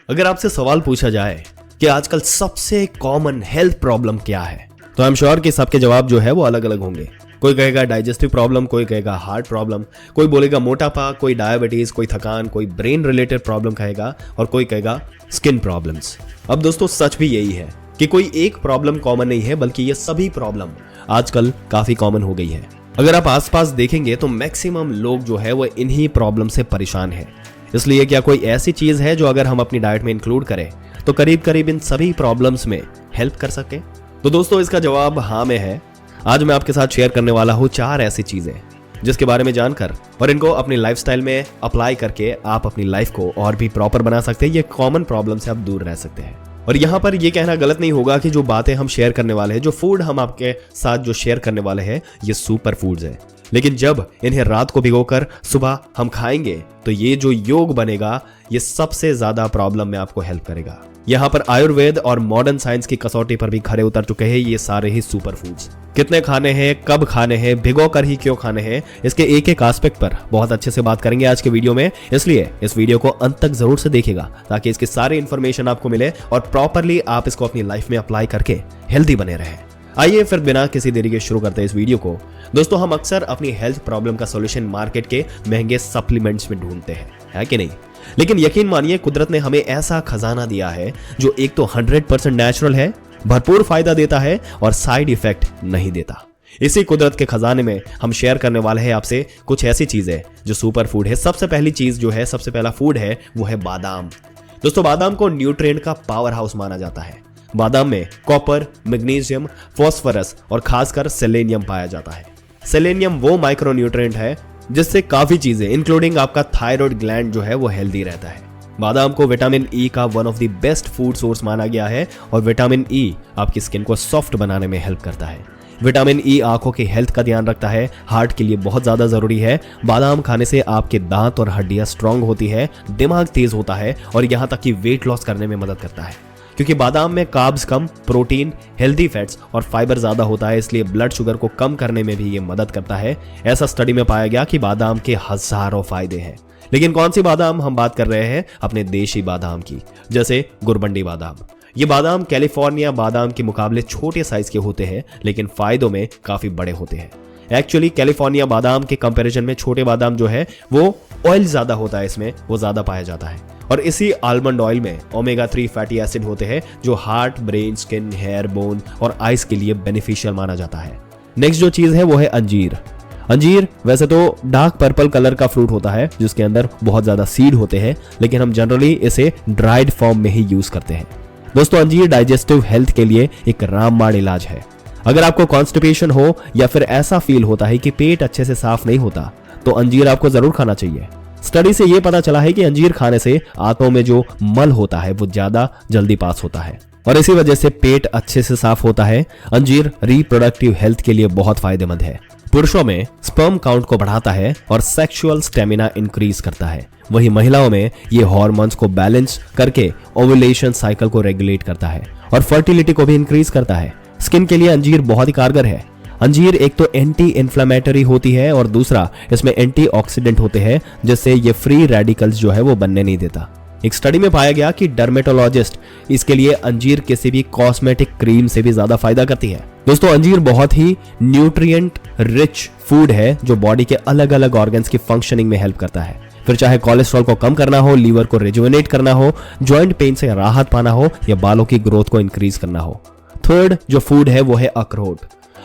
अगर आपसे सवाल पूछा जाए कि आजकल सबसे कॉमन हेल्थ प्रॉब्लम क्या है, तो आई एम श्योर कि सबके जवाब जो है वो अलग अलग होंगे। कोई कहेगा डाइजेस्टिव प्रॉब्लम, कोई कहेगा हार्ट प्रॉब्लम, कोई बोलेगा मोटापा, कोई डायबिटीज, कोई थकान, कोई ब्रेन रिलेटेड प्रॉब्लम कहेगा और कोई कहेगा स्किन प्रॉब्लम्स। अब दोस्तों सच भी यही है कि कोई एक प्रॉब्लम कॉमन नहीं है, बल्कि ये सभी प्रॉब्लम आजकल काफी कॉमन हो गई है। अगर आप आसपास देखेंगे तो मैक्सिमम लोग जो है वो इन्हीं प्रॉब्लम से परेशान है। इसलिए क्या कोई ऐसी चीज है जो अगर हम अपनी डाइट में इंक्लूड करें तो करीब करीब इन सभी प्रॉब्लम्स में हेल्प कर सके? तो दोस्तों इसका जवाब हाँ में है। आज मैं आपके साथ शेयर करने वाला हूँ 4 ऐसी चीजें जिसके बारे में जानकर और इनको अपनी लाइफस्टाइल में अप्लाई करके आप अपनी लाइफ को और भी प्रॉपर बना सकते हैं। ये कॉमन प्रॉब्लम से आप दूर रह सकते हैं। और यहाँ पर ये कहना गलत नहीं होगा कि जो बातें हम शेयर करने वाले हैं, जो फूड हम आपके साथ जो शेयर करने वाले हैं, ये सुपर फूड्स है। लेकिन जब इन्हें रात को भिगोकर सुबह हम खाएंगे तो ये जो योग बनेगा ये सबसे ज्यादा प्रॉब्लम में आपको हेल्प करेगा। यहाँ पर आयुर्वेद और मॉडर्न साइंस की कसौटी पर भी खरे उतर चुके हैं ये सारे ही सुपर फूड्स। कितने खाने हैं, कब खाने हैं, भिगो कर ही क्यों खाने हैं, इसके एक एक एस्पेक्ट पर बहुत अच्छे से बात करेंगे आज के वीडियो में। इसलिए इस वीडियो को अंत तक जरूर से देखिएगा ताकि इसकी सारी इंफॉर्मेशन आपको मिले और प्रॉपरली आप इसको अपनी लाइफ में अप्लाई करके हेल्दी बने रहें। आइए फिर बिना किसी देरी के शुरू करते हैं इस वीडियो को। दोस्तों हम अक्सर अपनी हेल्थ प्रॉब्लम का सॉल्यूशन मार्केट के महंगे सप्लीमेंट्स में ढूंढते हैं, है कि नहीं? लेकिन यकीन मानिए कुदरत ने हमें ऐसा खजाना दिया है जो एक तो 100% नेचुरल है, भरपूर फायदा देता है और साइड इफेक्ट नहीं देता। इसी कुदरत के खजाने में हम शेयर करने वाले हैं आपसे कुछ ऐसी चीजें जो सुपर फूड है। सबसे पहली चीज जो है, सबसे पहला फूड है वो है बादाम। दोस्तों बादाम को न्यूट्रिएंट का पावर हाउस माना जाता है। बादाम में कॉपर, मैग्नीशियम, फास्फोरस और खासकर सेलेनियम पाया जाता है। सेलेनियम वो माइक्रो न्यूट्रिएंट है जिससे काफी चीजें इंक्लूडिंग आपका थायराइड ग्लैंड जो है वो हेल्दी रहता है। बादाम को विटामिन ई का one of the best food source माना गया है और विटामिन ई आपकी स्किन को सॉफ्ट बनाने में हेल्प करता है। विटामिन ई आंखों की हेल्थ का ध्यान रखता है, हार्ट के लिए बहुत ज्यादा जरूरी है। बादाम खाने से आपके दांत और हड्डियां स्ट्रांग होती है, दिमाग तेज होता है और यहां तक कि वेट लॉस करने में मदद करता है। क्योंकि बादाम में कार्ब्स कम, प्रोटीन, हेल्दी फैट्स और फाइबर ज्यादा होता है, इसलिए ब्लड शुगर को कम करने में भी ये मदद करता है। ऐसा स्टडी में पाया गया कि बादाम के हजारों फायदे हैं। लेकिन कौन सी बादाम हम बात कर रहे हैं? अपने देशी बादाम की, जैसे गुरबंडी बादाम। ये बादाम कैलिफोर्निया बादाम के मुकाबले छोटे साइज के होते हैं लेकिन फायदों में काफी बड़े होते हैं। एक्चुअली कैलिफोर्निया बादाम के कंपैरिजन में छोटे बादाम जो है वो ऑयल ज्यादा होता है, इसमें वो ज्यादा पाया जाता है। और इसी आलमंड ऑयल में ओमेगा 3 फैटी एसिड होते हैं जो heart, brain, skin, hair, bone और आइज के लिए बेनिफिशियल माना जाता है। नेक्स्ट जो चीज है वो है अंजीर। अंजीर वैसे तो डार्क पर्पल कलर का फ्रूट होता है जिसके अंदर बहुत ज्यादा सीड होते हैं, लेकिन हम जनरली इसे ड्राइड फॉर्म में ही यूज करते हैं। दोस्तों अंजीर डाइजेस्टिव हेल्थ के लिए एक रामबाण इलाज है। अगर आपको कॉन्स्टिपेशन हो या फिर ऐसा फील होता है कि पेट अच्छे से साफ नहीं होता तो अंजीर आपको जरूर खाना चाहिए। स्टडी से यह पता चला है कि अंजीर खाने से आंतों में जो मल होता है वो ज्यादा जल्दी पास होता है और इसी वजह से पेट अच्छे से साफ होता है। अंजीर रिप्रोडक्टिव हेल्थ के लिए बहुत फायदेमंद है। पुरुषों में स्पर्म काउंट को बढ़ाता है और सेक्सुअल स्टेमिना इंक्रीज करता है। वहीं महिलाओं में ये हार्मोन्स को बैलेंस करके ओव्यूलेशन साइकिल को रेगुलेट करता है और फर्टिलिटी को भी इंक्रीज करता है। स्किन के लिए अंजीर बहुत ही कारगर है। अंजीर एक तो एंटी इन्फ्लेमेटरी होती है और दूसरा इसमें एंटीऑक्सीडेंट होते हैं जिससे ये फ्री रेडिकल्स जो है वो बनने नहीं देता। एक स्टडी में पाया गया कि डर्मेटोलॉजिस्ट इसके लिए अंजीर किसी भी कॉस्मेटिक क्रीम से भी ज्यादा फायदा करती है। दोस्तों अंजीर बहुत ही न्यूट्रिएंट रिच फूड है जो बॉडी के अलग अलग ऑर्गन्स की फंक्शनिंग में हेल्प करता है। फिर चाहे कोलेस्ट्रॉल को कम करना हो, लीवर को रिजुवेनेट करना हो, जॉइंट पेन से राहत पाना हो या बालों की ग्रोथ को इंक्रीज करना हो। थर्ड जो फूड है वो है अखरोट।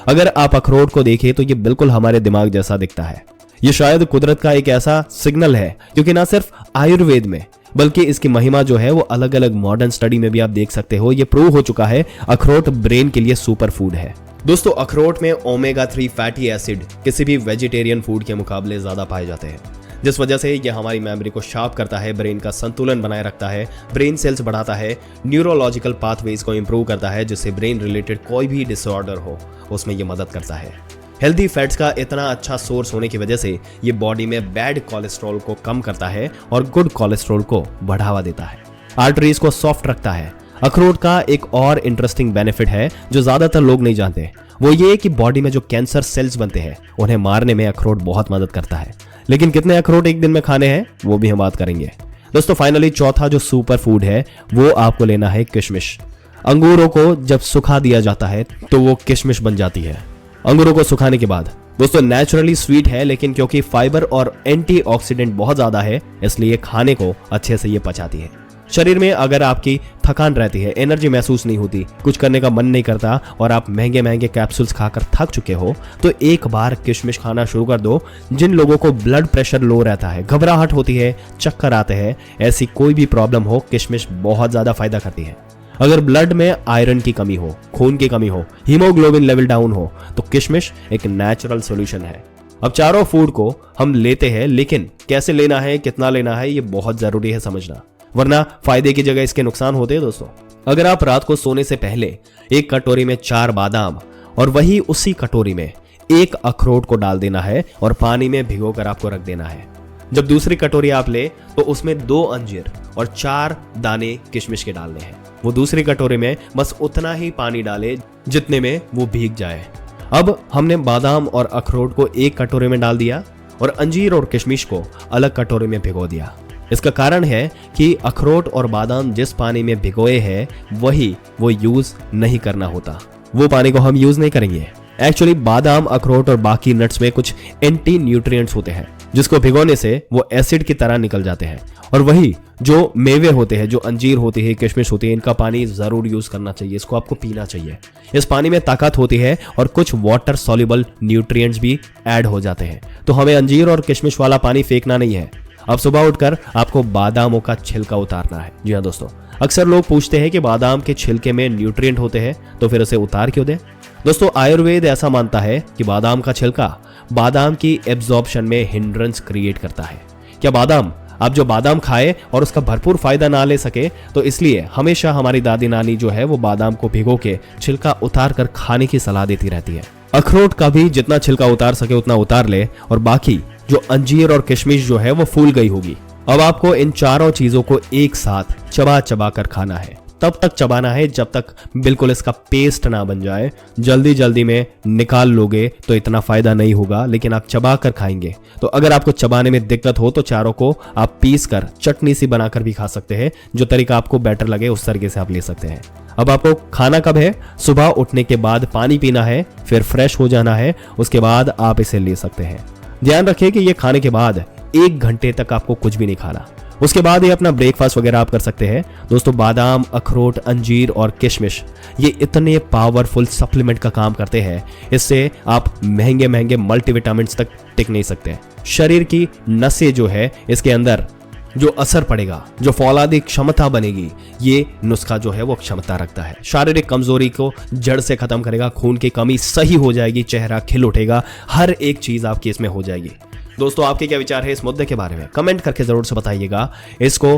अगर आप अखरोट को देखें तो ये बिल्कुल हमारे दिमाग जैसा दिखता है। ये शायद कुदरत का एक ऐसा सिग्नल है क्योंकि ना सिर्फ आयुर्वेद में बल्कि इसकी महिमा जो है वो अलग अलग मॉडर्न स्टडी में भी आप देख सकते हो। ये प्रूव हो चुका है अखरोट ब्रेन के लिए सुपर फूड है। दोस्तों अखरोट में ओमेगा 3 फैटी एसिड किसी भी वेजिटेरियन फूड के मुकाबले ज्यादा पाए जाते हैं, जिस वजह से ये हमारी मेमोरी को शार्प करता है, ब्रेन का संतुलन बनाए रखता है, ब्रेन सेल्स बढ़ाता है, न्यूरोलॉजिकल पाथवेज को इंप्रूव करता है जिससे ब्रेन रिलेटेड कोई भी डिसऑर्डर हो उसमें ये मदद करता है। हेल्दी फैट्स का इतना अच्छा सोर्स होने की वजह से ये बॉडी में बैड कोलेस्ट्रॉल को कम करता है और गुड कोलेस्ट्रॉल को बढ़ावा देता है। आर्टरीज को सॉफ्ट रखता है। अखरोट का एक और इंटरेस्टिंग बेनिफिट है जो ज्यादातर लोग नहीं जानते, वो ये कि बॉडी में जो कैंसर सेल्स बनते हैं उन्हें मारने में अखरोट बहुत मदद करता है। लेकिन कितने अखरोट एक दिन में खाने हैं वो भी हम बात करेंगे। दोस्तों फाइनली चौथा जो सुपर फूड है वो आपको लेना है किशमिश। अंगूरों को जब सुखा दिया जाता है तो वो किशमिश बन जाती है। अंगूरों को सुखाने के बाद दोस्तों नेचुरली स्वीट है, लेकिन क्योंकि फाइबर और एंटीऑक्सीडेंट बहुत ज्यादा है इसलिए खाने को अच्छे से ये पचाती है। शरीर में अगर आपकी थकान रहती है, एनर्जी महसूस नहीं होती, कुछ करने का मन नहीं करता और आप महंगे महंगे कैप्सूल्स खाकर थक चुके हो, तो एक बार किशमिश खाना शुरू कर दो। जिन लोगों को ब्लड प्रेशर लो रहता है, घबराहट होती है, चक्कर आते हैं, ऐसी कोई भी प्रॉब्लम हो, किशमिश बहुत ज्यादा फायदा करती है। अगर ब्लड में आयरन की कमी हो, खून की कमी हो, हीमोग्लोबिन लेवल डाउन हो, तो किशमिश एक नेचुरल सॉल्यूशन है। अब चारों फूड को हम लेते हैं, लेकिन कैसे लेना है, कितना लेना है, ये बहुत जरूरी है समझना, वरना फायदे की जगह इसके नुकसान होते हैं। दोस्तों अगर आप रात को सोने से पहले एक कटोरी में 4 बादाम और वही उसी कटोरी में 1 अखरोट को डाल देना है और पानी में भिगोकर आपको रख देना है। जब दूसरी कटोरी आप ले तो उसमें 2 अंजीर और 4 दाने किशमिश के डालने हैं। वो दूसरी कटोरी में बस उतना ही पानी डाले जितने में वो भीग जाए। अब हमने बादाम और अखरोट को एक कटोरे में डाल दिया और अंजीर और किशमिश को अलग कटोरे में भिगो दिया। इसका कारण है कि अखरोट और बादाम जिस पानी में भिगोए हैं वही वो यूज नहीं करना होता, वो पानी को हम यूज नहीं करेंगे। एक्चुअली बादाम, अखरोट और बाकी नट्स में कुछ एंटी न्यूट्रिएंट्स होते हैं जिसको भिगोने से वो एसिड की तरह निकल जाते हैं, और वही जो मेवे होते हैं, जो अंजीर होती है, किशमिश होती है, इनका पानी जरूर यूज करना चाहिए, इसको आपको पीना चाहिए। इस पानी में ताकत होती है और कुछ वाटर सॉल्युबल न्यूट्रिएंट्स भी ऐड हो जाते हैं, तो हमें अंजीर और किशमिश वाला पानी फेंकना नहीं है। अब सुबह उठकर आपको बादामों का छिलका उतारना है। जी हाँ दोस्तों, अक्सर लोग पूछते हैं कि बादाम के छिलके में न्यूट्रिएंट होते हैं तो फिर उसे उतार क्यों दें। दोस्तों आयुर्वेद ऐसा मानता है कि बादाम का छिलका बादाम की एब्जॉर्प्शन में हिंड्रेंस क्रिएट करता है। क्या बादाम आप जो बादाम खाए और उसका भरपूर फायदा ना ले सके, तो इसलिए हमेशा हमारी दादी नानी जो है वो बादाम को भिगो के छिलका उतार कर खाने की सलाह देती रहती है। अखरोट का भी जितना छिलका उतार सके उतना उतार ले, और बाकी जो अंजीर और किशमिश जो है वो फूल गई होगी। अब आपको इन चारों चीजों को एक साथ चबा चबा कर खाना है। तब तक चबाना है जब तक बिल्कुल इसका पेस्ट ना बन जाए। जल्दी जल्दी में निकाल लोगे तो इतना फायदा नहीं होगा, लेकिन आप चबा कर खाएंगे तो अगर आपको चबाने में दिक्कत हो तो चारों को आप पीस कर चटनी सी बनाकर भी खा सकते हैं। जो तरीका आपको बेटर लगे उस तरीके से आप ले सकते हैं। अब आपको खाना कब है? सुबह उठने के बाद पानी पीना है, फिर फ्रेश हो जाना है, उसके बाद आप इसे ले सकते हैं। ध्यान रखें कि ये खाने के बाद 1 घंटे तक आपको कुछ भी नहीं खाना, उसके बाद ये अपना ब्रेकफास्ट वगैरह आप कर सकते हैं। दोस्तों बादाम, अखरोट, अंजीर और किशमिश ये इतने पावरफुल सप्लीमेंट का काम करते हैं, इससे आप महंगे महंगे मल्टीविटामिन्स तक टिक नहीं सकते। शरीर की नसें जो है इसके अंदर जो असर पड़ेगा, जो फौलादी क्षमता बनेगी, ये नुस्खा जो है वो क्षमता रखता है। शारीरिक कमजोरी को जड़ से खत्म करेगा, खून की कमी सही हो जाएगी, चेहरा खिल उठेगा, हर एक चीज आपकी इसमें हो जाएगी। दोस्तों आपके क्या विचार है इस मुद्दे के बारे में? कमेंट करके जरूर से बताइएगा। इसको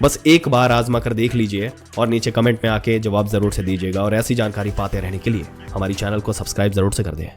बस एक बार आजमा कर देख लीजिए और नीचे कमेंट में आके जवाब जरूर से दीजिएगा, और ऐसी जानकारी पाते रहने के लिए हमारी चैनल को सब्सक्राइब जरूर से कर दें।